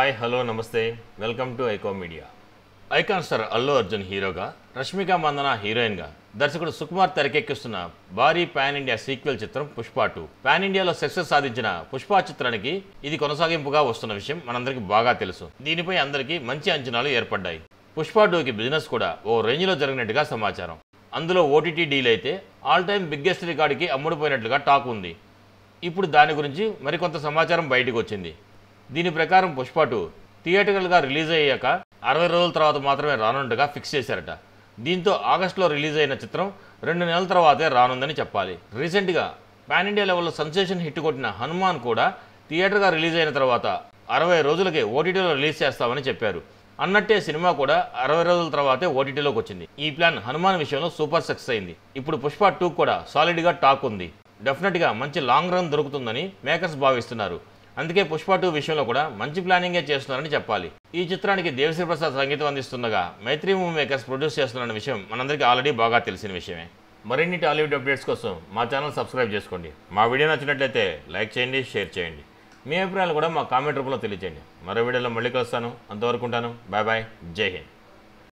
Hi hello నమస్తే welcome to iQOO media. Icon star Allu Arjun హీరోగా, రష్మిక మందన హీరోయిన్గా దర్శకుడు సుకుమార్ తెరకెక్కిస్తున్న భారీ పాన్ ఇండియా సీక్వెల్ చిత్రం పుష్ప 2. పాన్ ఇండియాలో సక్సెస్ సాధించిన పుష్ప చిత్రానికి ఇది కొనసాగింపుగా వస్తున్న విషయం మనందరికీ బాగా తెలుసు. దీనిపై అందరికీ మంచి అంచనాలు ఏర్పడ్డాయి. పుష్ప 2కి బిజినెస్ కూడా ఓ రేంజ్లో జరిగినట్టుగా సమాచారం. అందులో ఓటీటీ డీల్ అయితే ఆల్ టైమ్ బిగ్గెస్ట్ రికార్డుకి అమ్ముడుపోయినట్లుగా టాక్ ఉంది. ఇప్పుడు దాని గురించి మరికొంత సమాచారం బయటకు వచ్చింది. దీని ప్రకారం పుష్ప 2 థియేటర్గా రిలీజ్ అయ్యాక 60 రోజుల తర్వాత మాత్రమే రానున్నట్టుగా ఫిక్స్ చేశారట. దీంతో ఆగస్టులో రిలీజ్ అయిన చిత్రం 2 నెలల తర్వాతే రానుందని చెప్పాలి. రీసెంట్గా పాన్ ఇండియా లెవెల్లో సెన్సేషన్ హిట్ కొట్టిన హనుమాన్ కూడా థియేటర్గా రిలీజ్ అయిన తర్వాత 60 రోజులకే ఓటీటీలో రిలీజ్ చేస్తామని చెప్పారు. అన్నట్టే సినిమా కూడా 60 రోజుల తర్వాతే ఓటీటీలోకి వచ్చింది. ఈ ప్లాన్ హనుమాన్ విషయంలో సూపర్ సక్సెస్ అయింది. ఇప్పుడు పుష్ప 2 కూడా సాలిడ్గా టాక్ ఉంది. డెఫినెట్గా మంచి లాంగ్ రన్ దొరుకుతుందని మేకర్స్ భావిస్తున్నారు. అందుకే పుష్ప 2 విషయంలో కూడా మంచి ప్లానింగే చేస్తున్నారని చెప్పాలి. ఈ చిత్రానికి దేవిశ్రీ ప్రసాద్ సంగీతం అందిస్తుండగా మైత్రి మూవీ మేకర్స్ ప్రొడ్యూస్ చేస్తున్నారన్న విషయం మనందరికీ ఆల్రెడీ బాగా తెలిసిన విషయమే. మరిన్ని టాలీవుడ్ అప్డేట్స్ కోసం మా ఛానల్ సబ్స్క్రైబ్ చేసుకోండి. మా వీడియో నచ్చినట్లయితే లైక్ చేయండి, షేర్ చేయండి. మీ అభిప్రాయాలు కూడా మా కామెంట్ రూపంలో తెలియజేయండి. మరో వీడియోలో మళ్ళీ కలుస్తాను. అంతవరకు ఉంటాను. Bye bye. జై హింద్.